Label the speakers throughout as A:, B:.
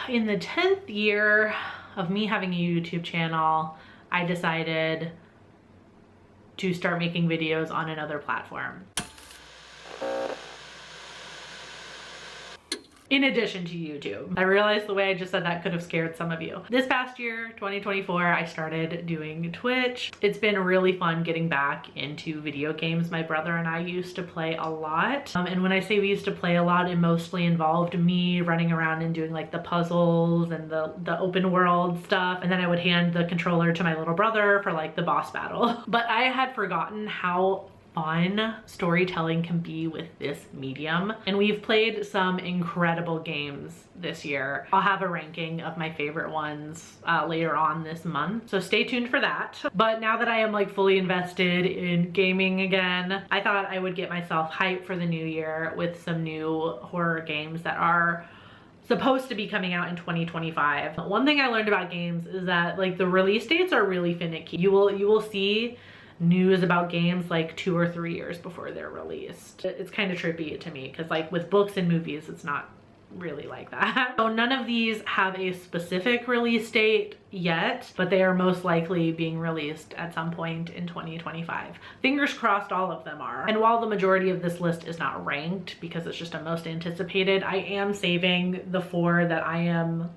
A: in the 10th year of me having a YouTube channel, I decided to start making videos on another platform. In addition to YouTube. I realized the way I just said that could have scared some of you. This past year, 2024, I started doing Twitch. It's been really fun getting back into video games. My brother and I used to play a lot. And when I say we used to play a lot, it mostly involved me running around and doing like the puzzles and the open world stuff. And then I would hand the controller to my little brother for like the boss battle. But I had forgotten how fun storytelling can be with this medium, and we've played some incredible games this year. I'll have a ranking of my favorite ones later on this month, so stay tuned for that. But now that I am like fully invested in gaming again, I thought I would get myself hyped for the new year with some new horror games that are supposed to be coming out in 2025. One thing I learned about games is that like the release dates are really finicky. You will see news about games like 2 or 3 years before they're released. It's kind of trippy to me because like with books and movies, it's not really like that. So none of these have a specific release date yet, but they are most likely being released at some point in 2025. Fingers crossed all of them are. And while the majority of this list is not ranked because it's just a most anticipated, I am saving the 4 that I am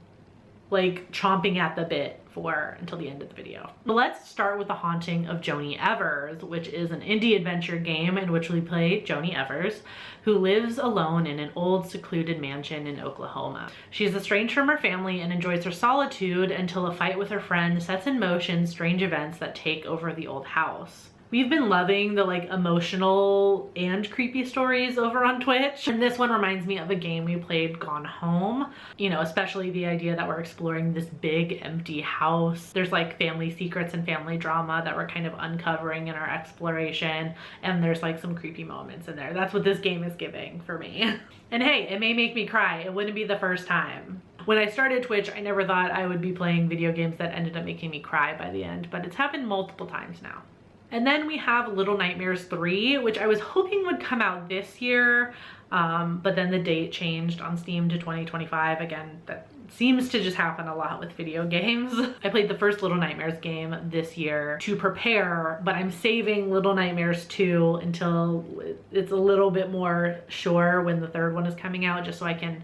A: like chomping at the bit for until the end of the video. But let's start with The Haunting of Joni Evers, which is an indie adventure game in which we play Joni Evers, who lives alone in an old secluded mansion in Oklahoma. She's estranged from her family and enjoys her solitude until a fight with her friend sets in motion strange events that take over the old house. We've been loving the like emotional and creepy stories over on Twitch. And this one reminds me of a game we played, Gone Home. You know, especially the idea that we're exploring this big empty house. There's like family secrets and family drama that we're kind of uncovering in our exploration. And there's like some creepy moments in there. That's what this game is giving for me. And hey, it may make me cry. It wouldn't be the first time. When I started Twitch, I never thought I would be playing video games that ended up making me cry by the end, but it's happened multiple times now. And then we have Little Nightmares 3, which I was hoping would come out this year, but then the date changed on Steam to 2025. Again, that seems to just happen a lot with video games. I played the first Little Nightmares game this year to prepare, but I'm saving Little Nightmares 2 until it's a little bit more sure when the third one is coming out, just so I can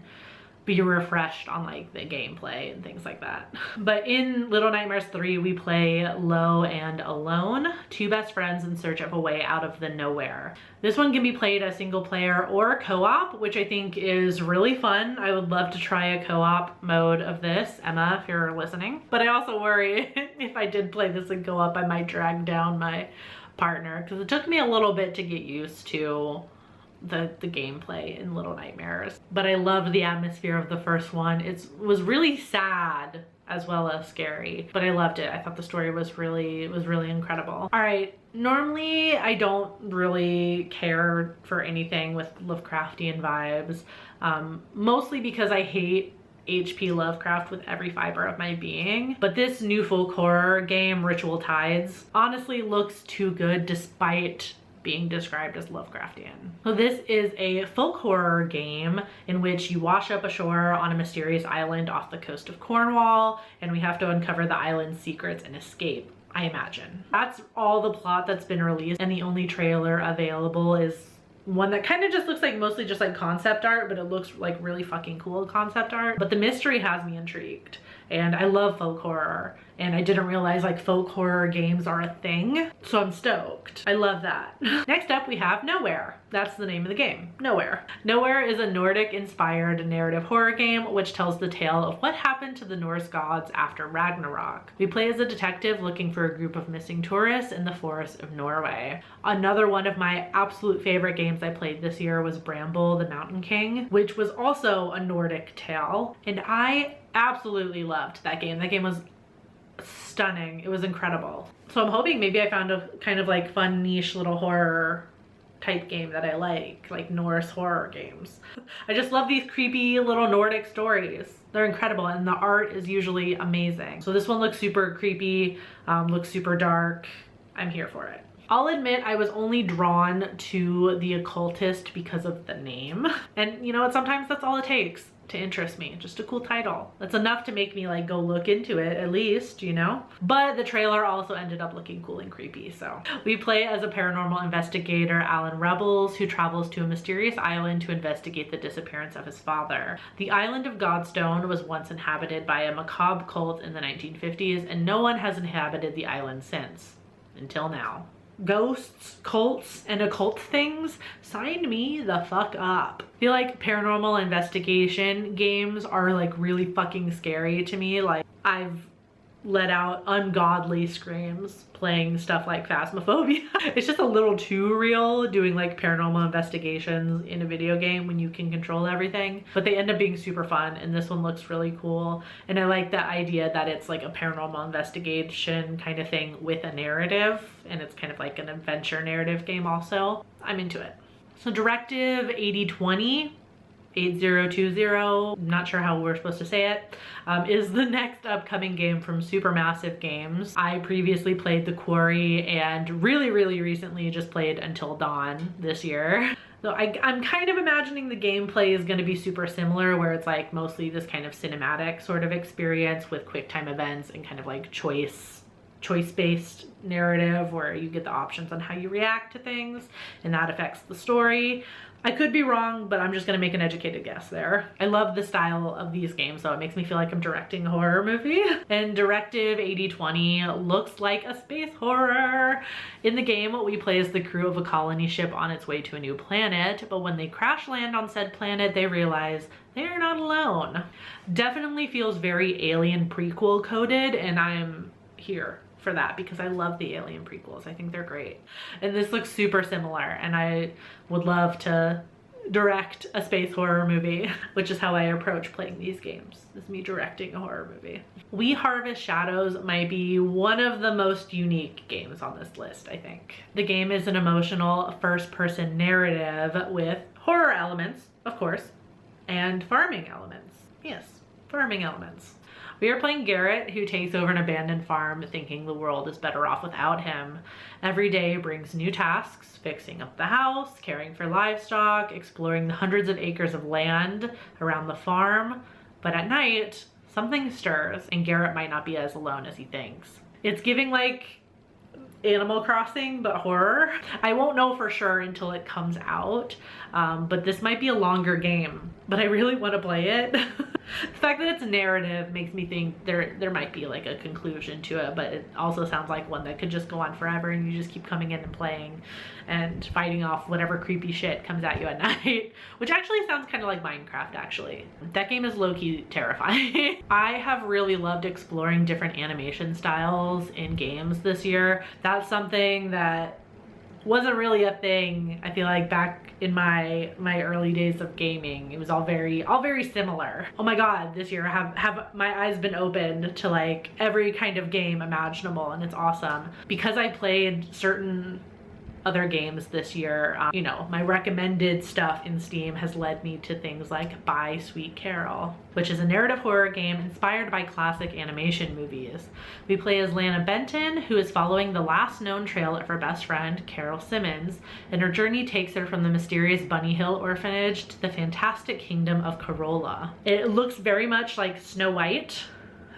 A: be refreshed on like the gameplay and things like that. But in Little Nightmares 3, we play Lo and Alone, 2 best friends in search of a way out of the nowhere. This one can be played as single player or co-op, which I think is really fun. I would love to try a co-op mode of this, Emma, if you're listening. But I also worry if I did play this in co-op, I might drag down my partner because it took me a little bit to get used to the gameplay in Little Nightmares. But I loved the atmosphere of the first one. It was really sad as well as scary, but I loved it. I thought the story was really incredible. All right, normally I don't really care for anything with Lovecraftian vibes, mostly because I hate H.P. Lovecraft with every fiber of my being. But this new folk horror game, Ritual Tides, honestly looks too good despite being described as Lovecraftian. So this is a folk horror game in which you wash up ashore on a mysterious island off the coast of Cornwall, and we have to uncover the island's secrets and escape, I imagine. That's all the plot that's been released, and the only trailer available is one that kind of just looks like mostly just like concept art, but it looks like really fucking cool concept art. But the mystery has me intrigued, and I love folk horror, and I didn't realize like folk horror games are a thing, so I'm stoked. I love that. Next up we have Nowhere. That's the name of the game, Nowhere. Nowhere is a Nordic inspired narrative horror game which tells the tale of what happened to the Norse gods after Ragnarok. We play as a detective looking for a group of missing tourists in the forests of Norway. Another one of my absolute favorite games I played this year was Bramble the Mountain King, which was also a Nordic tale, and I absolutely loved that game. That game was stunning. It was incredible. So I'm hoping maybe I found a kind of like fun niche little horror type game that I like Norse horror games. I just love these creepy little Nordic stories. They're incredible, and the art is usually amazing. So this one looks super creepy, looks super dark. I'm here for it. I'll admit I was only drawn to The Occultist because of the name. And you know what, sometimes that's all it takes. to interest me. Just a cool title. That's enough to make me like go look into it at least, you know? But the trailer also ended up looking cool and creepy, so. We play as a paranormal investigator, Alan Rebels, who travels to a mysterious island to investigate the disappearance of his father. The island of Godstone was once inhabited by a macabre cult in the 1950s, and no one has inhabited the island since. Until now. Ghosts, cults, and occult things, sign me the fuck up. I feel like paranormal investigation games are like really fucking scary to me. Like, I've let out ungodly screams playing stuff like Phasmophobia. It's just a little too real doing like paranormal investigations in a video game when you can control everything, but they end up being super fun, and this one looks really cool. And I like the idea that it's like a paranormal investigation kind of thing with a narrative, and it's kind of like an adventure narrative game also. I'm into it. So Directive 8020, 8020, I'm not sure how we're supposed to say it, is the next upcoming game from Supermassive Games. I previously played The Quarry and really recently just played Until Dawn this year. So I'm kind of imagining the gameplay is going to be super similar, where it's like mostly this kind of cinematic sort of experience with quick time events and kind of like choice-based narrative where you get the options on how you react to things and that affects the story. I could be wrong, but I'm just gonna make an educated guess there. I love the style of these games, so it makes me feel like I'm directing a horror movie. And Directive 8020 looks like a space horror. In the game, we play as the crew of a colony ship on its way to a new planet, but when they crash land on said planet, they realize they are not alone. Definitely feels very Alien prequel coded, and I'm here for that because I love the Alien prequels. I think they're great. And this looks super similar, and I would love to direct a space horror movie, which is how I approach playing these games, is me directing a horror movie. We Harvest Shadows might be one of the most unique games on this list, I think. The game is an emotional first-person narrative with horror elements, of course, and farming elements. Yes, farming elements. We are playing Garrett, who takes over an abandoned farm thinking the world is better off without him. Every day brings new tasks, fixing up the house, caring for livestock, exploring the hundreds of acres of land around the farm. But at night, something stirs, and Garrett might not be as alone as he thinks. It's giving like Animal Crossing, but horror. I won't know for sure until it comes out, but this might be a longer game, but I really want to play it. The fact that it's narrative makes me think there might be like a conclusion to it, but it also sounds like one that could just go on forever and you just keep coming in and playing and fighting off whatever creepy shit comes at you at night, which actually sounds kind of like Minecraft actually. That game is low-key terrifying. I have really loved exploring different animation styles in games this year. That's something that wasn't really a thing, I feel like, back in my early days of gaming. It was all very similar. Oh my god, this year have my eyes been opened to like every kind of game imaginable, and it's awesome. Because I played certain other games this year, you know, my recommended stuff in Steam has led me to things like Bye Sweet Carol, which is a narrative horror game inspired by classic animation movies. We play as Lana Benton, who is following the last known trail of her best friend, Carol Simmons, and her journey takes her from the mysterious Bunny Hill orphanage to the fantastic kingdom of Corolla. It looks very much like Snow White,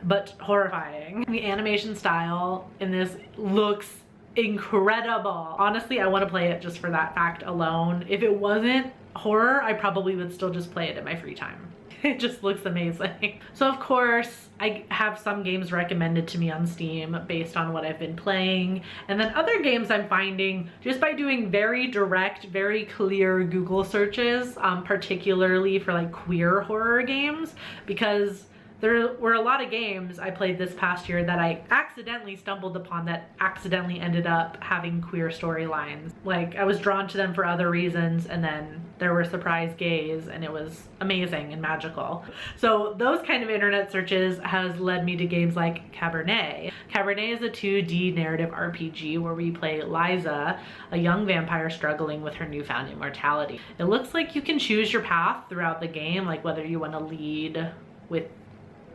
A: but horrifying. The animation style in this looks incredible. Honestly, I want to play it just for that fact alone. If it wasn't horror, I probably would still just play it in my free time. It just looks amazing. So of course, I have some games recommended to me on Steam based on what I've been playing, and then other games I'm finding just by doing very direct, very clear Google searches, particularly for like queer horror games, because there were a lot of games I played this past year that I accidentally stumbled upon that accidentally ended up having queer storylines. Like, I was drawn to them for other reasons, and then there were surprise gays, and it was amazing and magical. So those kind of internet searches has led me to games like Cabernet. Cabernet is a 2D narrative RPG where we play Liza, a young vampire struggling with her newfound immortality. It looks like you can choose your path throughout the game, like whether you want to lead with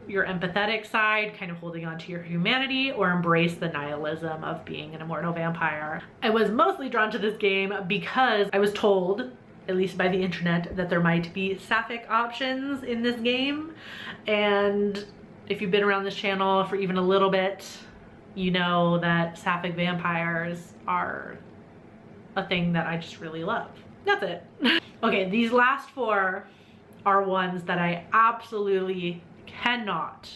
A: your empathetic side, kind of holding on to your humanity, or embrace the nihilism of being an immortal vampire. I was mostly drawn to this game because I was told at least by the internet, that there might be sapphic options in this game. And if you've been around this channel for even a little bit, you know that sapphic vampires are a thing that I just really love. That's it. Okay, these last four are ones that I absolutely cannot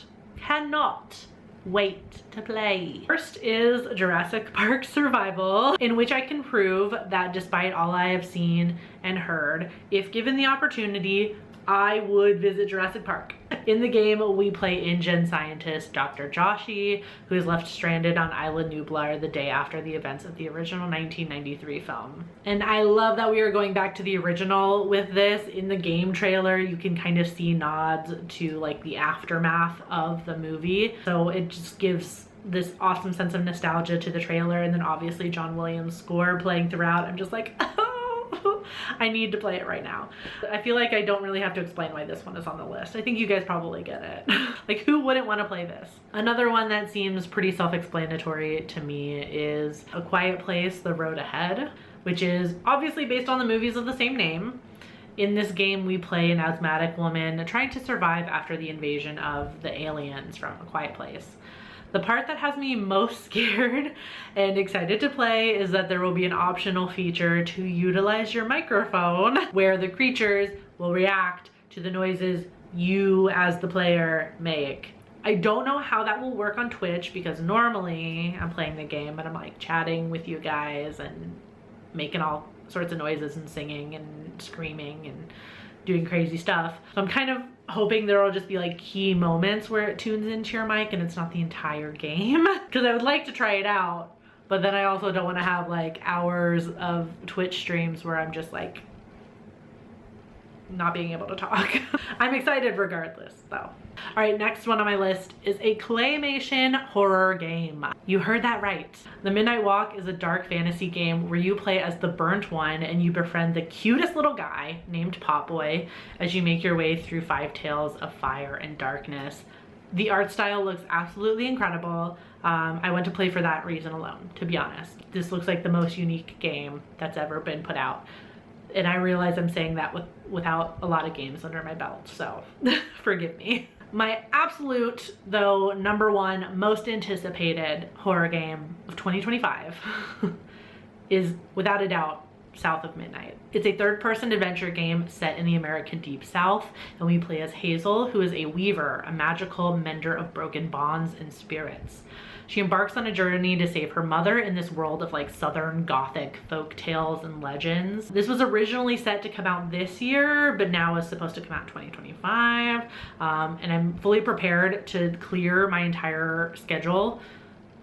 A: wait to play. First is Jurassic Park Survival, in which I can prove that despite all I have seen and heard, if given the opportunity, I would visit Jurassic Park. In the game, we play InGen scientist Dr. Joshi, who is left stranded on Island Nublar the day after the events of the original 1993 film. And I love that we are going back to the original with this. In the game trailer, you can kind of see nods to like the aftermath of the movie. So it just gives this awesome sense of nostalgia to the trailer. And then obviously John Williams' score playing throughout. I'm just like, oh, I need to play it right now. I feel like I don't really have to explain why this one is on the list. I think you guys probably get it. Like, who wouldn't want to play this? Another one that seems pretty self-explanatory to me is A Quiet Place: The Road Ahead, which is obviously based on the movies of the same name. In this game, we play an asthmatic woman trying to survive after the invasion of the aliens from A Quiet Place. The part that has me most scared and excited to play is that there will be an optional feature to utilize your microphone where the creatures will react to the noises you as the player make. I don't know how that will work on Twitch because normally I'm playing the game but I'm like chatting with you guys and making all sorts of noises and singing and screaming and doing crazy stuff. So I'm kind of hoping there will just be like key moments where it tunes into your mic and it's not the entire game, because I would like to try it out, but then I also don't want to have like hours of Twitch streams where I'm just like not being able to talk. I'm excited regardless though. All right, next one on my list is a claymation horror game. You heard that right. The Midnight Walk is a dark fantasy game where you play as the burnt one and you befriend the cutest little guy named Potboy as you make your way through 5 tales of fire and darkness. The art style looks absolutely incredible. I went to play for that reason alone, to be honest. This looks like the most unique game that's ever been put out. And I realize I'm saying that without a lot of games under my belt, so forgive me. My absolute, though, #1 most anticipated horror game of 2025 is, without a doubt, South of Midnight. It's a third-person adventure game set in the American Deep South, and we play as Hazel, who is a weaver, a magical mender of broken bonds and spirits. She embarks on a journey to save her mother in this world of like Southern Gothic folk tales and legends. This was originally set to come out this year, but now is supposed to come out in 2025. And I'm fully prepared to clear my entire schedule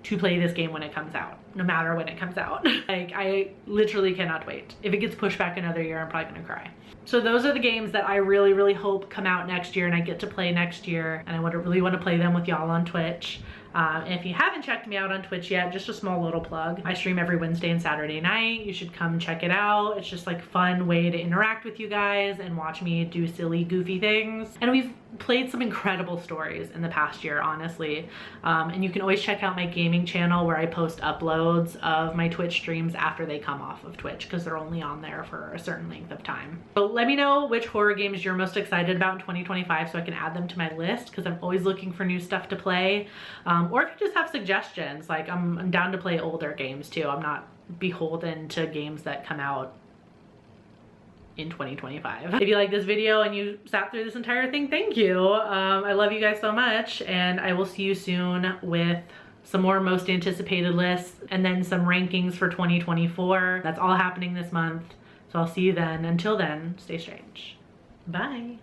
A: to play this game when it comes out, no matter when it comes out. Like, I literally cannot wait. If it gets pushed back another year, I'm probably gonna cry. So those are the games that I really, really hope come out next year and I get to play next year. And I really want to play them with y'all on Twitch. And if you haven't checked me out on Twitch yet, just a small little plug. I stream every Wednesday and Saturday night. You should come check it out. It's just like a fun way to interact with you guys and watch me do silly, goofy things. And we've played some incredible stories in the past year, honestly. And you can always check out my gaming channel where I post uploads of my Twitch streams after they come off of Twitch because they're only on there for a certain length of time. So let me know which horror games you're most excited about in 2025 so I can add them to my list because I'm always looking for new stuff to play. Or if you just have suggestions, like I'm down to play older games too. I'm not beholden to games that come out in 2025. If you like this video and you sat through this entire thing, thank you. I love you guys so much, and I will see you soon with some more most anticipated lists and then some rankings for 2024. That's all happening this month. So I'll see you then. Until then, stay strange. Bye.